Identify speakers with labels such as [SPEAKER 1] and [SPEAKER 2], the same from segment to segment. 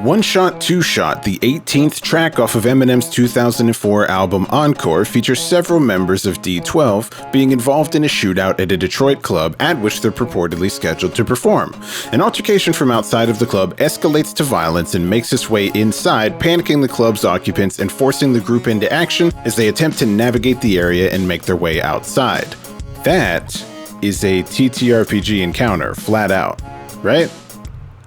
[SPEAKER 1] One Shot, Two Shot, the 18th track off of Eminem's 2004 album Encore, features several members of D12 being involved in a shootout at a Detroit club at which they're purportedly scheduled to perform. An altercation from outside of the club escalates to violence and makes its way inside, panicking the club's occupants and forcing the group into action as they attempt to navigate the area and make their way outside. That is a TTRPG encounter, flat out, right?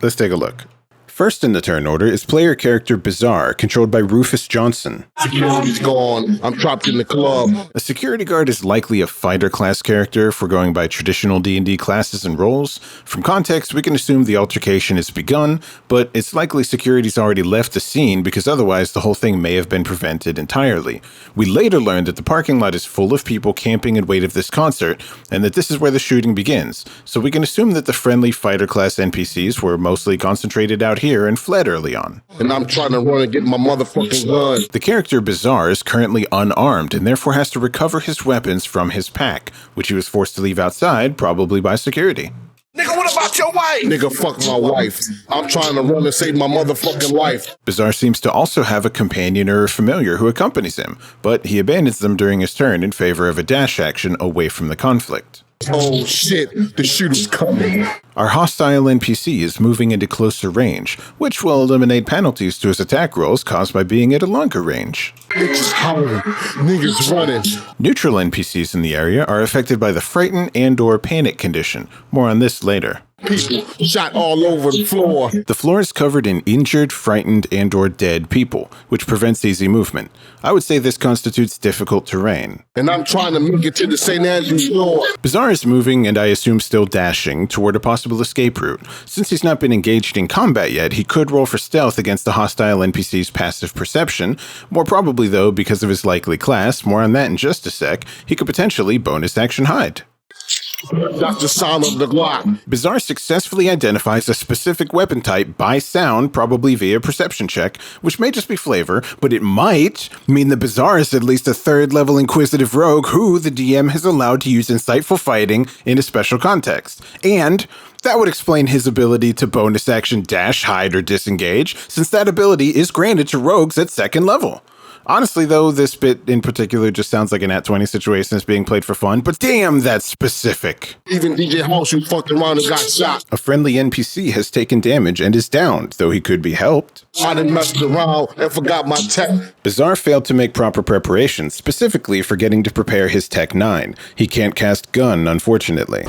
[SPEAKER 1] Let's take a look. First in the turn order is player character Bizarre, controlled by Rufus Johnson.
[SPEAKER 2] Security's gone. I'm trapped in the club.
[SPEAKER 1] A security guard is likely a fighter class character if we're going by traditional D&D classes and roles. From context, we can assume the altercation has begun, but it's likely security's already left the scene because otherwise the whole thing may have been prevented entirely. We later learned that the parking lot is full of people camping in wait of this concert, and that this is where the shooting begins, so we can assume that the friendly fighter class NPCs were mostly concentrated out here and fled early on.
[SPEAKER 2] And I'm trying to run and get my motherfucking gun.
[SPEAKER 1] The character Bizarre is currently unarmed and therefore has to recover his weapons from his pack, which he was forced to leave outside, probably by security.
[SPEAKER 2] Nigga, what about your wife? Nigga, fuck my wife. I'm trying to run and save my motherfucking life.
[SPEAKER 1] Bizarre seems to also have a companion or a familiar who accompanies him, but he abandons them during his turn in favor of a dash action away from the conflict.
[SPEAKER 2] Oh shit, the shooter's coming.
[SPEAKER 1] Our hostile NPC is moving into closer range, which will eliminate penalties to his attack rolls caused by being at a longer range.
[SPEAKER 2] Niggas howling, niggas running.
[SPEAKER 1] Neutral NPCs in the area are affected by the frighten and/or panic condition. More on this later.
[SPEAKER 2] People shot all over the floor.
[SPEAKER 1] The floor is covered in injured, frightened, and/or dead people, which prevents easy movement. I would say this constitutes difficult terrain.
[SPEAKER 2] And I'm trying to make it to the St. Andrews floor.
[SPEAKER 1] Bizarre is moving, and I assume still dashing, toward a possible escape route. Since he's not been engaged in combat yet, he could roll for stealth against the hostile NPC's passive perception. More probably, though, because of his likely class, more on that in just a sec, he could potentially bonus action hide.
[SPEAKER 2] That's the sound of the Glock.
[SPEAKER 1] Bizarre successfully identifies a specific weapon type by sound, probably via perception check, which may just be flavor, but it might mean that Bizarre is at least a third-level inquisitive rogue who the DM has allowed to use insightful fighting in a special context. And that would explain his ability to bonus action dash, hide, or disengage, since that ability is granted to rogues at second level. Honestly, though, this bit in particular just sounds like an at-20 situation that's being played for fun, but damn, that's specific.
[SPEAKER 2] Even DJ House, who fucked around and got shot.
[SPEAKER 1] A friendly NPC has taken damage and is downed, though he could be helped.
[SPEAKER 2] I done messed around and forgot my tech.
[SPEAKER 1] Bizarre failed to make proper preparations, specifically forgetting to prepare his Tech 9. He can't cast Gun, unfortunately.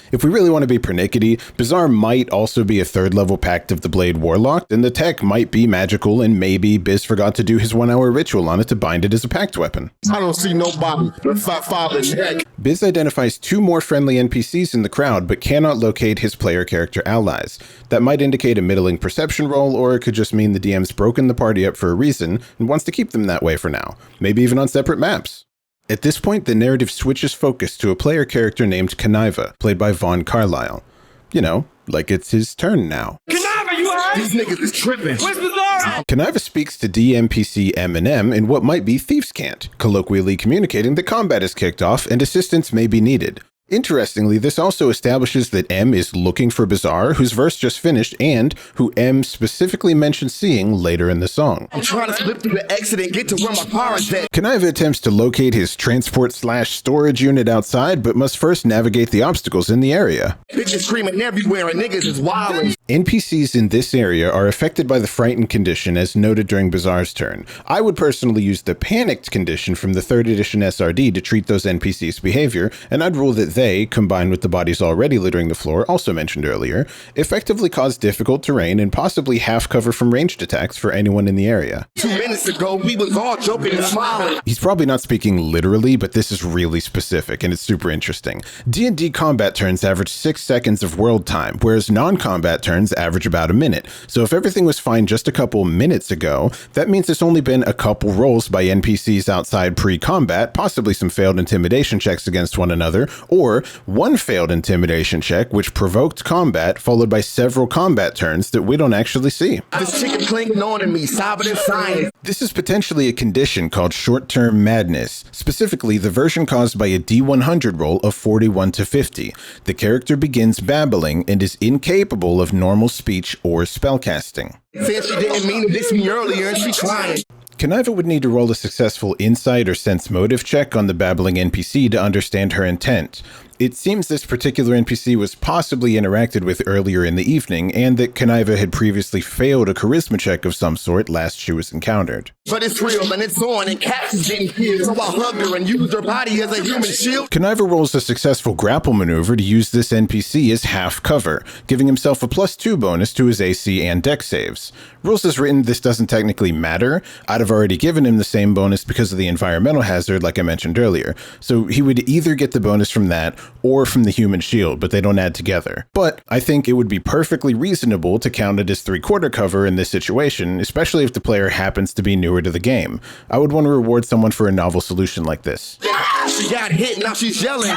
[SPEAKER 1] If we really want to be pernickety, Bizarre might also be a third-level Pact of the Blade Warlock, and the tech might be magical, and maybe Biz forgot to do his 1-hour ritual on it to bind it as a Pact weapon.
[SPEAKER 2] I don't see nobody with fat father neck.
[SPEAKER 1] Biz identifies 2 more friendly NPCs in the crowd, but cannot locate his player character allies. That might indicate a middling perception roll, or it could just mean the DM's broken the party up for a reason, and wants to keep them that way for now. Maybe even on separate maps. At this point, the narrative switches focus to a player character named Kaniva, played by Vaughn Carlisle. You know, like it's his turn now.
[SPEAKER 3] Kaniva, you heard?
[SPEAKER 2] These niggas is tripping.
[SPEAKER 3] Where's Bizarre?
[SPEAKER 1] Kaniva speaks to DMPC Eminem in what might be Thieves' Cant, colloquially communicating that combat is kicked off and assistance may be needed. Interestingly, this also establishes that M is looking for Bizarre, whose verse just finished, and who M specifically mentions seeing later in the song.
[SPEAKER 4] I'm trying to slip through the exit and get to where my car is at.
[SPEAKER 1] Kaniva attempts to locate his transport/storage unit outside, but must first navigate the obstacles in the area.
[SPEAKER 4] Bitches screaming everywhere and niggas is wildin'.
[SPEAKER 1] NPCs in this area are affected by the frightened condition as noted during Bizarre's turn. I would personally use the panicked condition from the 3rd edition SRD to treat those NPCs' behavior, and I'd rule that they, combined with the bodies already littering the floor, also mentioned earlier, effectively cause difficult terrain and possibly half cover from ranged attacks for anyone in the area.
[SPEAKER 4] 2 minutes ago, we was all joking and smiling.
[SPEAKER 1] He's probably not speaking literally, but this is really specific and it's super interesting. D&D combat turns average 6 seconds of world time, whereas non-combat turns average about a minute. So if everything was fine just a couple minutes ago, that means it's only been a couple rolls by NPCs outside pre-combat, possibly some failed intimidation checks against one another, or or one failed intimidation check, which provoked combat, followed by several combat turns that we don't actually see.
[SPEAKER 4] This chicken clinging on to me, sobbing and sighing.
[SPEAKER 1] This is potentially a condition called short-term madness, specifically the version caused by a D100 roll of 41 to 50. The character begins babbling and is incapable of normal speech or spellcasting.
[SPEAKER 4] Said she didn't mean to diss me earlier and she trying.
[SPEAKER 1] Conniva would need to roll a successful insight or sense motive check on the babbling NPC to understand her intent. It seems this particular NPC was possibly interacted with earlier in the evening, and that Conniva had previously failed a charisma check of some sort last she was encountered.
[SPEAKER 4] But it's real and it's on and Caps is getting killed, so I hugged her and used her body as a human shield.
[SPEAKER 1] Conniva rolls a successful grapple maneuver to use this NPC as half cover, giving himself a +2 bonus to his AC and dex saves. Rules as written, this doesn't technically matter. I'd have already given him the same bonus because of the environmental hazard like I mentioned earlier, so he would either get the bonus from that or from the human shield, but they don't add together. But I think it would be perfectly reasonable to count it as 3/4 cover in this situation, especially if the player happens to be newer to the game. I would want to reward someone for a novel solution like this.
[SPEAKER 4] She got hit, now she's yelling.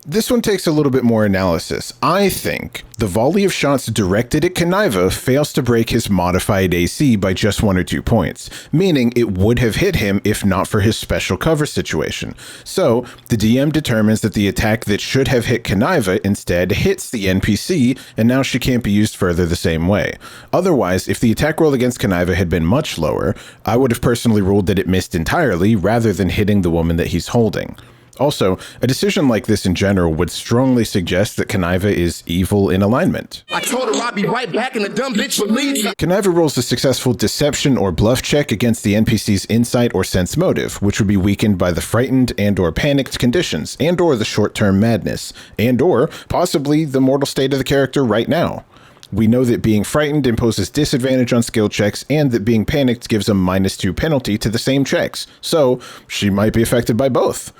[SPEAKER 1] This one takes a little bit more analysis. I think the volley of shots directed at Conniva fails to break his modified AC by just 1 or 2 points, meaning it would have hit him if not for his special cover situation. So the DM determines that the attack that should have hit Conniva instead hits the NPC, and now she can't be used further the same way. Otherwise, if the attack roll against Conniva had been much lower, I would have personally ruled that it missed entirely rather than hitting the woman that he's holding. Also, a decision like this in general would strongly suggest that Conniva is evil in alignment.
[SPEAKER 4] I told her I'd be right back and the dumb bitch would leave.
[SPEAKER 1] Conniva rolls a successful deception or bluff check against the NPC's insight or sense motive, which would be weakened by the frightened and or panicked conditions, and or the short-term madness, and or possibly the mortal state of the character right now. We know that being frightened imposes disadvantage on skill checks, and that being panicked gives a -2 penalty to the same checks, so she might be affected by both.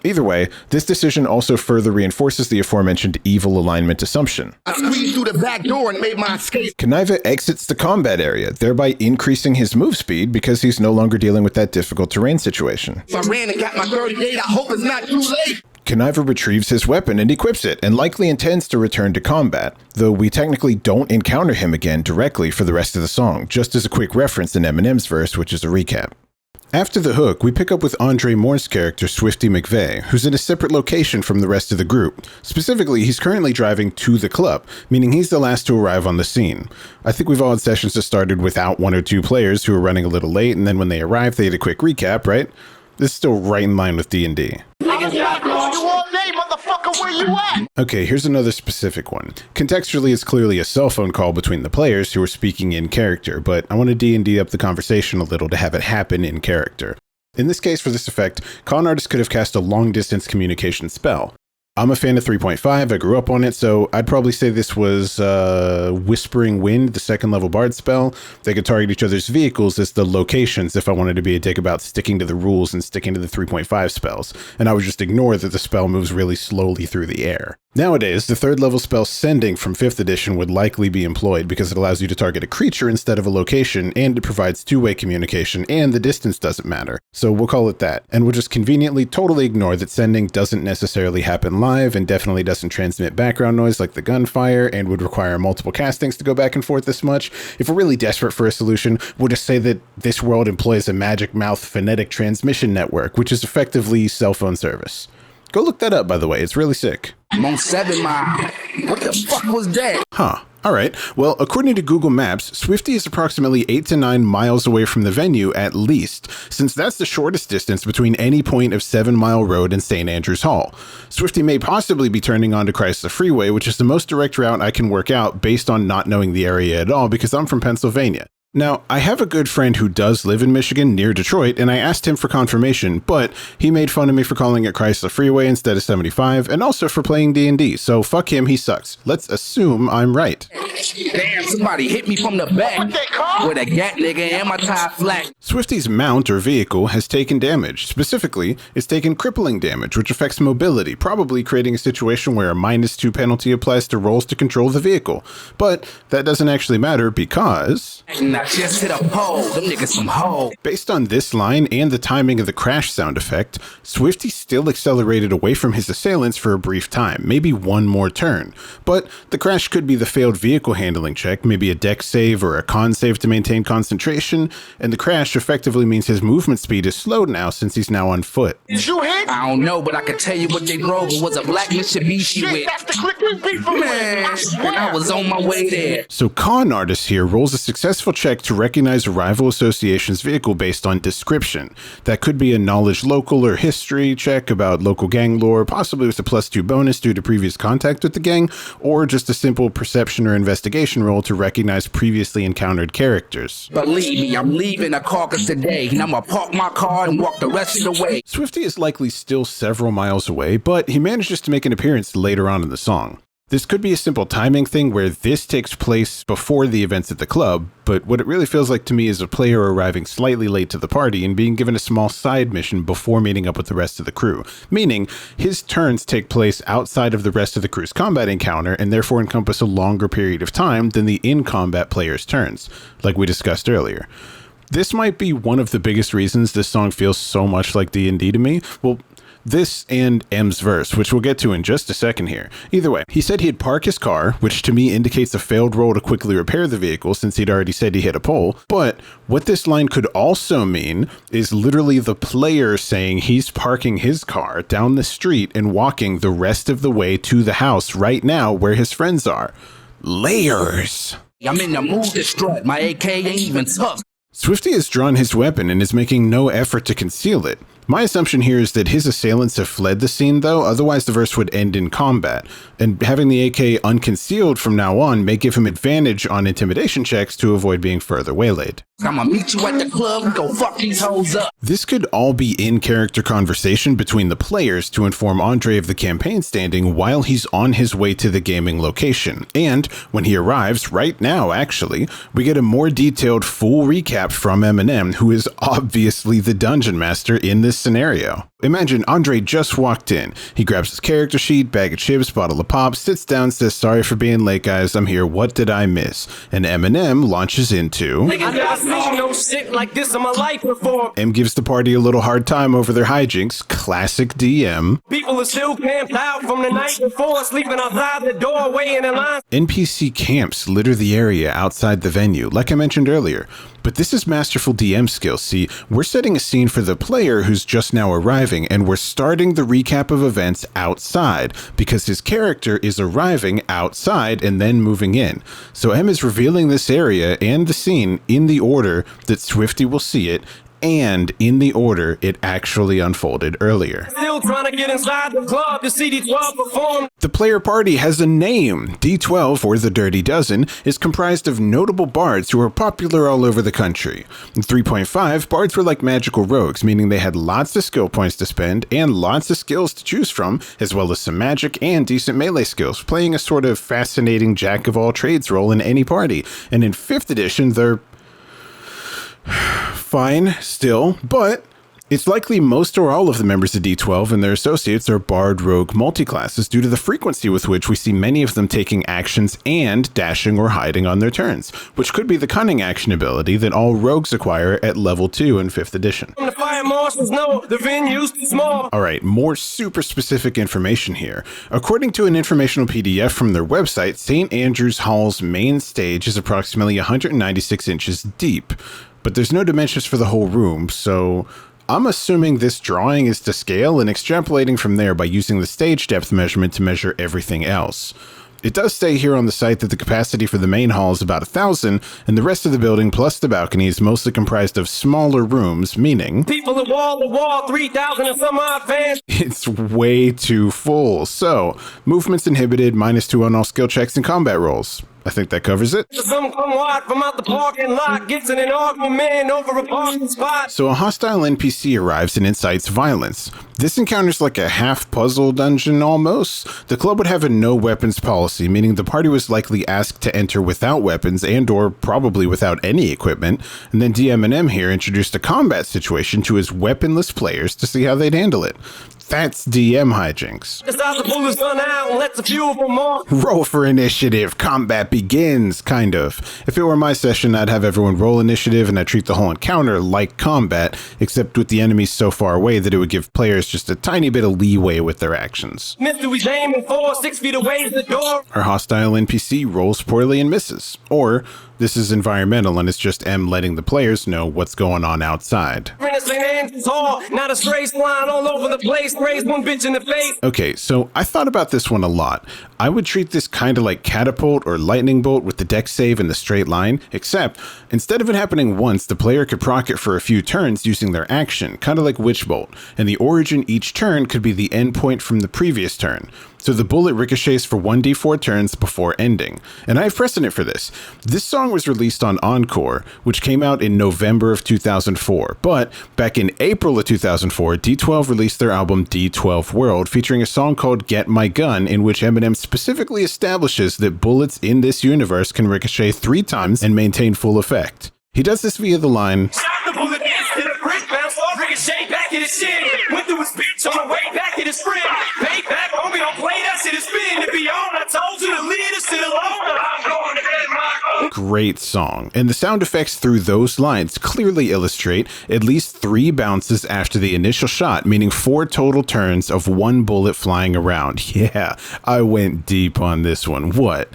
[SPEAKER 1] Either way, this decision also further reinforces the aforementioned evil alignment assumption.
[SPEAKER 4] I squeezed through the back door and made my escape.
[SPEAKER 1] Conniva exits the combat area, thereby increasing his move speed because he's no longer dealing with that difficult terrain situation.
[SPEAKER 4] So I ran and got my 38. I hope it's not too late.
[SPEAKER 1] Conniva retrieves his weapon and equips it, and likely intends to return to combat, though we technically don't encounter him again directly for the rest of the song, just as a quick reference in Eminem's verse, which is a recap. After the hook, we pick up with Andre Moore's character, Swifty McVeigh, who's in a separate location from the rest of the group. Specifically, he's currently driving to the club, meaning he's the last to arrive on the scene. I think we've all had sessions that started without 1 or 2 players who were running a little late, and then when they arrived, they had a quick recap, right? This is still right in line with D&D. Okay, here's another specific one. Contextually, it's clearly a cell phone call between the players who are speaking in character, but I want to D&D up the conversation a little to have it happen in character. In this case, for this effect, Con Artist could have cast a long-distance communication spell. I'm a fan of 3.5, I grew up on it, so I'd probably say this was Whispering Wind, the 2nd level bard spell. They could target each other's vehicles as the locations if I wanted to be a dick about sticking to the rules and sticking to the 3.5 spells, and I would just ignore that the spell moves really slowly through the air. Nowadays, the 3rd level spell Sending from 5th edition would likely be employed because it allows you to target a creature instead of a location, and it provides 2-way communication, and the distance doesn't matter. So we'll call it that, and we'll just conveniently totally ignore that Sending doesn't necessarily happen live and definitely doesn't transmit background noise like the gunfire and would require multiple castings to go back and forth this much. If we're really desperate for a solution, we'll just say that this world employs a magic mouth phonetic transmission network, which is effectively cell phone service. Go look that up, by the way. It's really sick.
[SPEAKER 4] I'm on 7 Mile. What the fuck was that?
[SPEAKER 1] Huh. Alright, well, according to Google Maps, Swifty is approximately 8 to 9 miles away from the venue at least, since that's the shortest distance between any point of 7 Mile Road and St. Andrews Hall. Swifty may possibly be turning onto Chrysler Freeway, which is the most direct route I can work out based on not knowing the area at all because I'm from Pennsylvania. Now, I have a good friend who does live in Michigan near Detroit, and I asked him for confirmation, but he made fun of me for calling it Chrysler Freeway instead of 75, and also for playing D&D, so fuck him, he sucks. Let's assume I'm right.
[SPEAKER 4] Damn, somebody hit me from the back with a gat nigga and my tire flat.
[SPEAKER 1] Swifty's mount or vehicle has taken damage. Specifically, it's taken crippling damage, which affects mobility, probably creating a situation where a -2 penalty applies to rolls to control the vehicle. But that doesn't actually matter because...
[SPEAKER 4] Now
[SPEAKER 3] just hit a pole. Them niggas some hoe.
[SPEAKER 1] Based on this line and the timing of the crash sound effect, Swifty still accelerated away from his assailants for a brief time, maybe one more turn. But the crash could be the failed vehicle handling check, maybe a deck save or a con save to maintain concentration, and the crash effectively means his movement speed is slowed now since he's now on foot.
[SPEAKER 4] Did you hit?
[SPEAKER 3] I don't know, but I can tell you what they drove. It was a black Mitsubishi
[SPEAKER 4] Shit,
[SPEAKER 3] with.
[SPEAKER 4] that's the click beat from
[SPEAKER 3] Man, and I was on my way there.
[SPEAKER 1] So Con Artist here rolls a successful check to recognize a rival association's vehicle based on description. That could be a knowledge local or history check about local gang lore, possibly with a +2 bonus due to previous contact with the gang, or just a simple perception or investigation roll to recognize previously encountered characters.
[SPEAKER 3] Believe me, I'm leaving a carcass today, and I'ma park my car and walk the rest of the way.
[SPEAKER 1] Swifty is likely still several miles away, but he manages to make an appearance later on in the song. This could be a simple timing thing where this takes place before the events at the club, but what it really feels like to me is a player arriving slightly late to the party and being given a small side mission before meeting up with the rest of the crew, meaning his turns take place outside of the rest of the crew's combat encounter and therefore encompass a longer period of time than the in-combat player's turns, like we discussed earlier. This might be one of the biggest reasons this song feels so much like D&D to me. Well, this and M's verse, which we'll get to in just a second here. Either way, he said he'd park his car, which to me indicates a failed roll to quickly repair the vehicle since he'd already said he hit a pole. But what this line could also mean is literally the player saying he's parking his car down the street and walking the rest of the way to the house right now where his friends are. Layers.
[SPEAKER 3] I'm in the mood to strut. My AK ain't even tucked.
[SPEAKER 1] Swifty has drawn his weapon and is making no effort to conceal it. My assumption here is that his assailants have fled the scene though, otherwise the verse would end in combat, and having the AK unconcealed from now on may give him advantage on intimidation checks to avoid being further waylaid.
[SPEAKER 3] I'ma meet you at the club and go fuck these hoes up.
[SPEAKER 1] This could all be in-character conversation between the players to inform Andre of the campaign standing while he's on his way to the gaming location. And when he arrives, right now actually, we get a more detailed full recap from Eminem, who is obviously the dungeon master in this scenario. Imagine Andre just walked in. He grabs his character sheet, bag of chips, bottle of pop, sits down, says, "Sorry for being late, guys. I'm here. What did I miss?" And Eminem launches into...
[SPEAKER 5] Niggas never seen no shit like this in my life before.
[SPEAKER 1] M gives the party a little hard time over their hijinks. Classic DM.
[SPEAKER 5] People are still camped out from the night before, sleeping outside the door, waiting in line.
[SPEAKER 1] NPC camps litter the area outside the venue, like I mentioned earlier. But this is masterful DM skills. See, we're setting a scene for the player who's just now arriving, and we're starting the recap of events outside, because his character is arriving outside and then moving in. So M is revealing this area and the scene in the order that Swifty will see it, and in the order it actually unfolded earlier.
[SPEAKER 5] Still trying to get inside the club to see D12 perform.
[SPEAKER 1] The player party has a name. D12, or the Dirty Dozen, is comprised of notable bards who are popular all over the country. In 3.5, bards were like magical rogues, meaning they had lots of skill points to spend and lots of skills to choose from, as well as some magic and decent melee skills, playing a sort of fascinating jack-of-all-trades role in any party. And in 5th edition, they're fine still, but it's likely most or all of the members of D12 and their associates are bard rogue multiclasses due to the frequency with which we see many of them taking actions and dashing or hiding on their turns, which could be the cunning action ability that all rogues acquire at level 2 in 5th edition.
[SPEAKER 5] The fire marshals know the venue's too small.
[SPEAKER 1] Alright, more super specific information here. According to an informational PDF from their website, St. Andrews Hall's main stage is approximately 196 inches deep, but there's no dimensions for the whole room, so I'm assuming this drawing is to scale and extrapolating from there by using the stage depth measurement to measure everything else. It does say here on the site that the capacity for the main hall is about 1,000, and the rest of the building plus the balcony is mostly comprised of smaller rooms, meaning
[SPEAKER 5] People at wall to wall, 3,000 and some odd fans.
[SPEAKER 1] it's way too full. So, movement's inhibited, -2 on all skill checks and combat rolls. I think that covers it.
[SPEAKER 5] Some come wide from out the parking lot, gets in an argument over a parking spot.
[SPEAKER 1] So a hostile NPC arrives and incites violence. This encounter's like a half puzzle dungeon almost. The club would have a no weapons policy, meaning the party was likely asked to enter without weapons and or probably without any equipment, and then DM&M here introduced a combat situation to his weaponless players to see how they'd handle it. That's DM hijinks.
[SPEAKER 5] Decides the bullets run out and lets the fuel for more.
[SPEAKER 1] Roll for initiative, combat begins, kind of. If it were my session, I'd have everyone roll initiative and I'd treat the whole encounter like combat, except with the enemies so far away that it would give players just a tiny bit of leeway with their actions.
[SPEAKER 5] Mister, he's aiming for 6 feet away is the door.
[SPEAKER 1] Our hostile NPC rolls poorly and misses. Or this is environmental and it's just M letting the players know what's going on outside.
[SPEAKER 5] St. Andrew's Hall, not a stray flying all over the place, sprays one bitch in the face.
[SPEAKER 1] Okay, so I thought about this one a lot. I would treat this kind of like catapult or lightning bolt with the dex save in the straight line, except instead of it happening once, the player could proc it for a few turns using their action, kind of like witch bolt, and the origin each turn could be the end point from the previous turn. So the bullet ricochets for 1d4 turns before ending. And I have precedent for this. This song was released on Encore, which came out in November of 2004. But back in April of 2004, D12 released their album D12 World, featuring a song called Get My Gun, in which Eminem specifically establishes that bullets in this universe can ricochet 3 times and maintain full effect. He does this via the line,
[SPEAKER 5] Shot the bullet into the brick, bounced off, ricochet back at his chin. Went through his bitch on the way back at his friend. Payback, homie, don't play that shit, it's been to be on. I told you to leave this shit alone, but I'm going to get my own.
[SPEAKER 1] Great song, and the sound effects through those lines clearly illustrate at least 3 bounces after the initial shot, meaning 4 total turns of 1 bullet flying around. Yeah, I went deep on this one. What?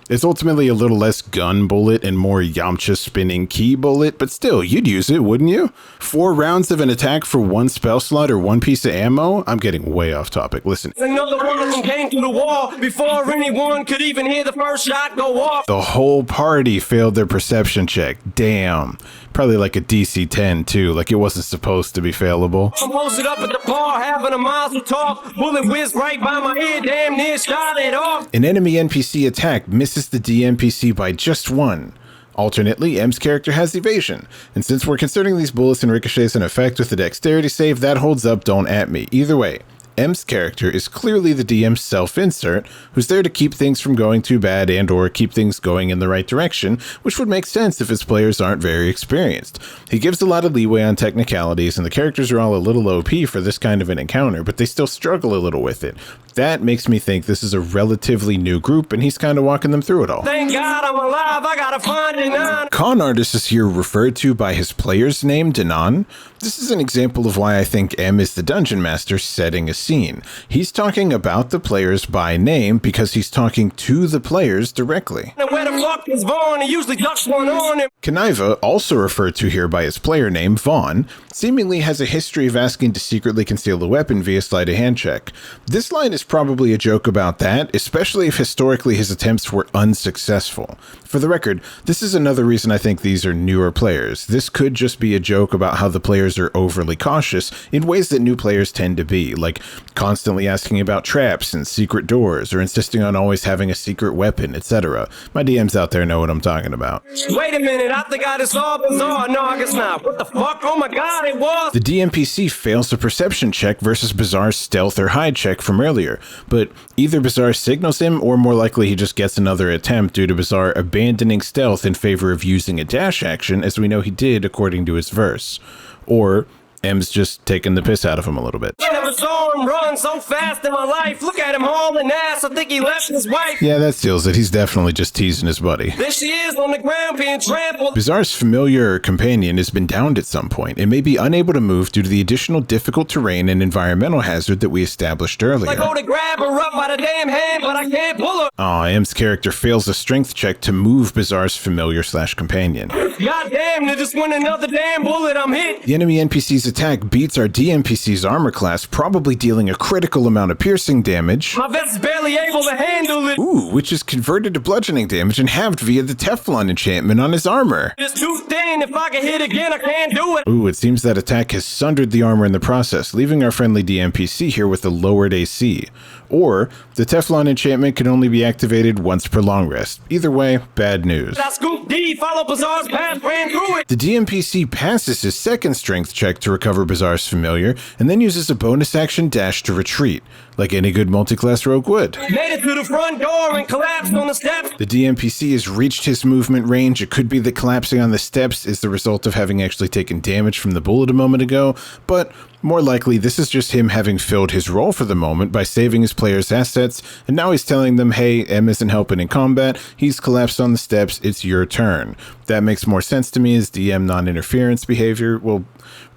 [SPEAKER 1] It's ultimately a little less gun bullet and more Yamcha spinning key bullet, but still, you'd use it, wouldn't you? 4 rounds of an attack for 1 spell slot or 1 piece of ammo? I'm getting way off topic. Listen.
[SPEAKER 5] Another one of them came through the wall before anyone could even hear the first shot go off.
[SPEAKER 1] The whole party failed their perception check. Damn. Probably like a DC 10 too, like it wasn't supposed to be failable.
[SPEAKER 5] I'm posted up at the bar having a mazel talk. Bullet whizzed right by my ear, damn near shot it off.
[SPEAKER 1] An enemy NPC attack misses the DMPC by just 1. Alternately, M's character has evasion, and since we're considering these bullets and ricochets in effect with the dexterity save, that holds up, don't at me. Either way, M's character is clearly the DM's self-insert, who's there to keep things from going too bad and or keep things going in the right direction, which would make sense if his players aren't very experienced. He gives a lot of leeway on technicalities, and the characters are all a little OP for this kind of an encounter, but they still struggle a little with it. That makes me think this is a relatively new group, and he's kind of walking them through it all.
[SPEAKER 5] Thank God I'm alive, I gotta find Denon.
[SPEAKER 1] Con Artist is here referred to by his player's name, Denon. This is an example of why I think M is the dungeon master setting a scene. He's talking about the players by name because he's talking to the players directly.
[SPEAKER 5] Now where the fuck is Vaughn? He usually ducks one on him.
[SPEAKER 1] Kaniva, also referred to here by his player name, Vaughn, seemingly has a history of asking to secretly conceal a weapon via sleight of hand check. This line is probably a joke about that, especially if historically his attempts were unsuccessful. For the record, this is another reason I think these are newer players. This could just be a joke about how the players are overly cautious in ways that new players tend to be, like constantly asking about traps and secret doors, or insisting on always having a secret weapon, etc. My DMs out there know what I'm talking about.
[SPEAKER 5] Wait a minute, I think I just saw bizarre. No, I guess not. What the fuck? Oh my god, it was.
[SPEAKER 1] The DMPC fails a perception check versus Bizarre's stealth or hide check from earlier, but either Bizarre signals him or more likely he just gets another attempt due to Bizarre abandoning stealth in favor of using a dash action, as we know he did according to his verse. Or M's just taking the piss out of him a little bit.
[SPEAKER 5] I never saw him run so fast in my life. Look at him hauling ass. I think he left his wife.
[SPEAKER 1] Yeah, that steals it. He's definitely just teasing his buddy.
[SPEAKER 5] There she is on the ground being trampled.
[SPEAKER 1] Bizarre's familiar companion has been downed at some point and may be unable to move due to the additional difficult terrain and environmental hazard that we established earlier.
[SPEAKER 5] I go to grab her up by the damn hand, but I can't pull her.
[SPEAKER 1] Aw, M's character fails a strength check to move Bizarre's familiar/companion.
[SPEAKER 5] God damn, they just went another damn bullet. I'm hit.
[SPEAKER 1] The enemy NPC's attack beats our DMPC's armor class, probably dealing a critical amount of piercing damage.
[SPEAKER 5] My vest's barely able to handle it.
[SPEAKER 1] Ooh, which is converted to bludgeoning damage and halved via the Teflon enchantment on his armor.
[SPEAKER 5] It's too thin. If I can hit again, I can't do it.
[SPEAKER 1] Ooh, it seems that attack has sundered the armor in the process, leaving our friendly DMPC here with a lowered AC. Or, the Teflon enchantment can only be activated once per long rest. Either way, bad news.
[SPEAKER 5] I scoop D, follow Bizarre's path, ran through it.
[SPEAKER 1] The DMPC passes his second strength check to recover Bizarre's familiar, and then uses a bonus action dash to retreat, like any good multi-class rogue would.
[SPEAKER 5] Made it to the front door and collapsed on the steps.
[SPEAKER 1] The DMPC has reached his movement range. It could be that collapsing on the steps is the result of having actually taken damage from the bullet a moment ago, but More likely, this is just him having filled his role for the moment by saving his players' assets, and now he's telling them, hey, M isn't helping in combat, he's collapsed on the steps, it's your turn. That makes more sense to me as DM non-interference behavior, well,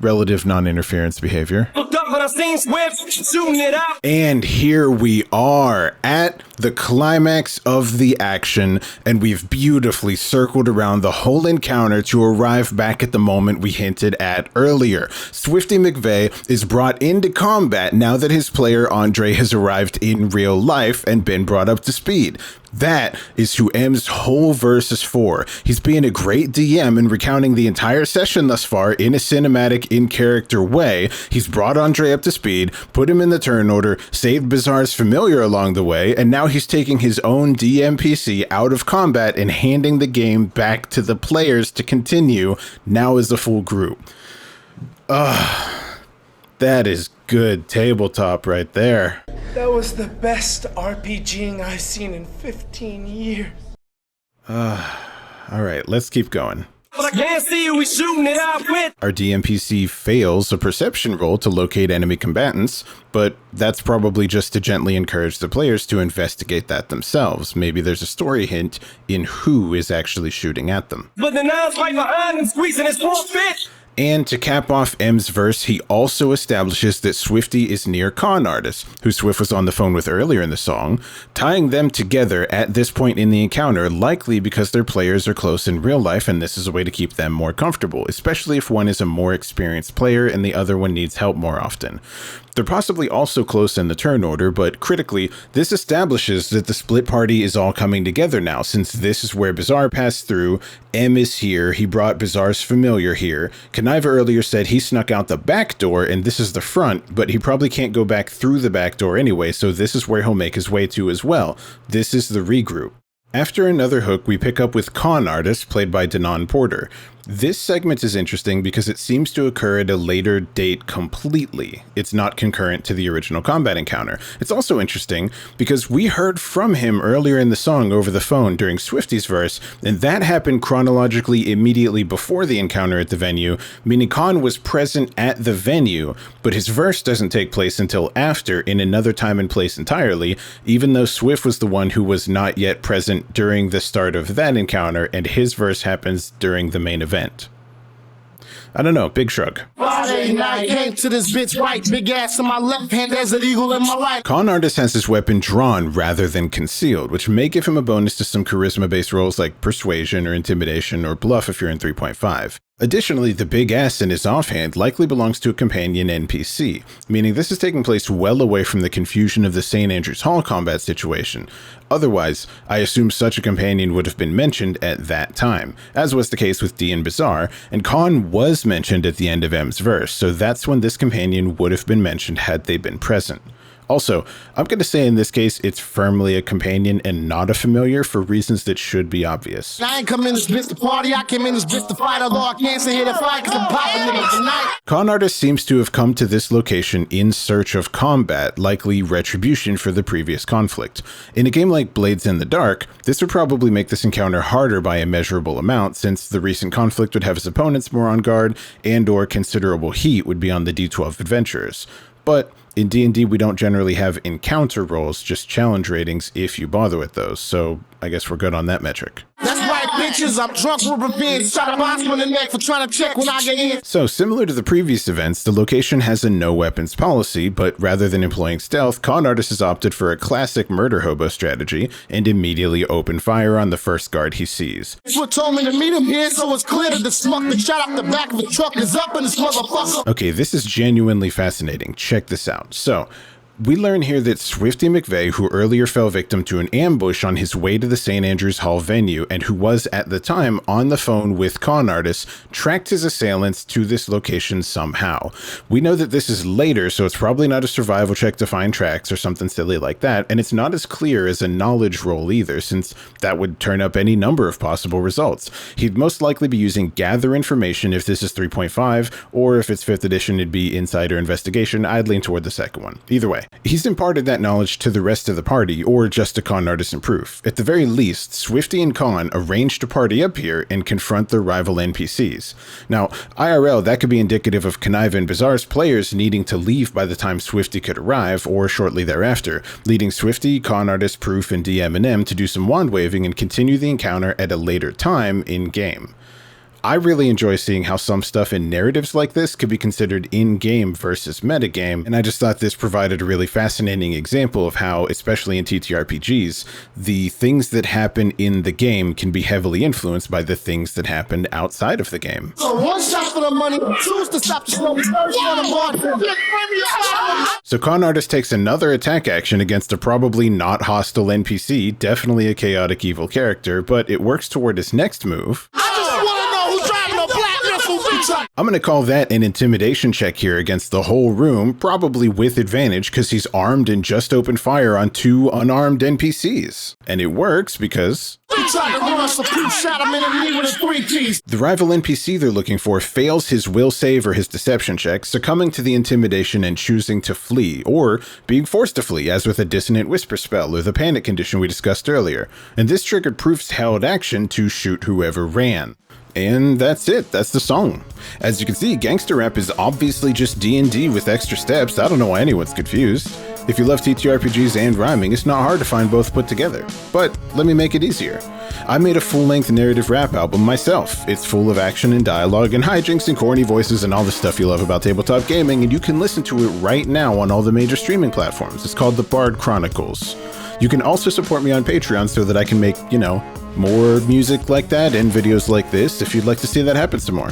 [SPEAKER 1] relative non-interference behavior.
[SPEAKER 5] Looked up when I seen Swift shooting it out.
[SPEAKER 1] And here we are at the climax of the action, and we've beautifully circled around the whole encounter to arrive back at the moment we hinted at earlier. Swifty McVeigh is brought into combat now that his player Andre has arrived in real life and been brought up to speed. That is who M's whole verse is for. He's being a great DM and recounting the entire session thus far in a cinematic, in-character way. He's brought Andre up to speed, put him in the turn order, saved Bizarre's familiar along the way, and now he's taking his own DMPC out of combat and handing the game back to the players to continue, now as a full group. That is good tabletop right there.
[SPEAKER 6] That was the best RPGing I've seen in 15 years.
[SPEAKER 1] Alright, let's keep going.
[SPEAKER 5] But I can't see who we shooting it out with.
[SPEAKER 1] Our DMPC fails a perception roll to locate enemy combatants, but that's probably just to gently encourage the players to investigate that themselves. Maybe there's a story hint in who is actually shooting at them.
[SPEAKER 5] But the nine's right behind him, squeezing his full fit.
[SPEAKER 1] And to cap off M's verse, he also establishes that Swifty is near Con Artist, who Swift was on the phone with earlier in the song, tying them together at this point in the encounter, likely because their players are close in real life and this is a way to keep them more comfortable, especially if one is a more experienced player and the other one needs help more often. They're possibly also close in the turn order, but critically, this establishes that the split party is all coming together now, since this is where Bizarre passed through, M is here, he brought Bizarre's familiar here, Conniva earlier said he snuck out the back door and this is the front, but he probably can't go back through the back door anyway, so this is where he'll make his way to as well. This is the regroup. After another hook, we pick up with Con Artist, played by Denon Porter. This segment is interesting because it seems to occur at a later date completely. It's not concurrent to the original combat encounter. It's also interesting because we heard from him earlier in the song over the phone during Swifty's verse, and that happened chronologically immediately before the encounter at the venue, meaning Con was present at the venue, but his verse doesn't take place until after, in another time and place entirely, even though Swift was the one who was not yet present during the start of that encounter, and his verse happens during the main event. I don't know, big shrug.
[SPEAKER 4] Friday night, came to this bitch right, big ass in my left hand, there's an eagle in my right.
[SPEAKER 1] Con Artist has his weapon drawn rather than concealed, which may give him a bonus to some charisma-based rolls like Persuasion or Intimidation or Bluff if you're in 3.5. Additionally, the big ass in his offhand likely belongs to a companion NPC, meaning this is taking place well away from the confusion of the St. Andrews Hall combat situation. Otherwise, I assume such a companion would have been mentioned at that time, as was the case with D and Bizarre, and Con was mentioned at the end of M's verse, so that's when this companion would have been mentioned had they been present. Also, I'm going to say in this case, it's firmly a companion and not a familiar for reasons that should be obvious.
[SPEAKER 4] I ain't come in this bitch to party, I came in this bitch to fight, although I can't sit here to fight cause I'm popping in tonight.
[SPEAKER 1] Con Artist seems to have come to this location in search of combat, likely retribution for the previous conflict. In a game like Blades in the Dark, this would probably make this encounter harder by a measurable amount, since the recent conflict would have his opponents more on guard, and or considerable heat would be on the D12 adventurers. But in D&D, we don't generally have encounter rolls, just challenge ratings if you bother with those, so I guess we're good on that metric.
[SPEAKER 4] That's right, bitches, I'm drunk with revenge, shot a box on the neck for trying to check when I get in.
[SPEAKER 1] So, similar to the previous events, the location has a no weapons policy, but rather than employing stealth, Con Artist has opted for a classic murder hobo strategy and immediately open fire on the first guard he sees.
[SPEAKER 4] That's what told me to meet him here, so it's clear that the smoke that shot out the back of the truck is up in this motherfucker.
[SPEAKER 1] Okay, this is genuinely fascinating. Check this out. So, we learn here that Swifty McVeigh, who earlier fell victim to an ambush on his way to the St. Andrews Hall venue and who was at the time on the phone with Con Artist, tracked his assailants to this location somehow. We know that this is later, so it's probably not a survival check to find tracks or something silly like that, and it's not as clear as a knowledge roll either, since that would turn up any number of possible results. He'd most likely be using gather information if this is 3.5, or if it's 5th edition it'd be insider investigation. I'd lean toward the second one. Either way. lie. He's imparted that knowledge to the rest of the party, or just to con artist and Proof. At the very least, Swifty and Con arrange to party up here and confront their rival NPCs. Now, IRL, that could be indicative of Connive and Bizarre's players needing to leave by the time Swifty could arrive, or shortly thereafter, leading Swifty, Con artist, Proof, and Eminem to do some wand waving and continue the encounter at a later time in-game. I really enjoy seeing how some stuff in narratives like this could be considered in-game versus metagame, and I just thought this provided a really fascinating example of how, especially in TTRPGs, the things that happen in the game can be heavily influenced by the things that happened outside of the game.
[SPEAKER 4] So one shot for the money, choose to stop the slow, third for the mark.
[SPEAKER 1] So Con Artist takes another attack action against a probably not hostile NPC, definitely a chaotic evil character, but it works toward his next move. I'm gonna call that an intimidation check here against the whole room, probably with advantage because he's armed and just opened fire on 2 unarmed NPCs. And it works because the rival NPC they're looking for fails his will save or his deception check, succumbing to the intimidation and choosing to flee, or being forced to flee, as with a dissonant whisper spell or the panic condition we discussed earlier. And this triggered Proof's held action to shoot whoever ran. And that's it, that's the song. As you can see, gangster rap is obviously just D&D with extra steps. I don't know why anyone's confused. If you love TTRPGs and rhyming, it's not hard to find both put together. But let me make it easier. I made a full-length narrative rap album myself. It's full of action and dialogue and hijinks and corny voices and all the stuff you love about tabletop gaming, and you can listen to it right now on all the major streaming platforms. It's called The Bard Chronicles. You can also support me on Patreon so that I can make, more music like that and videos like this if you'd like to see that happen some more.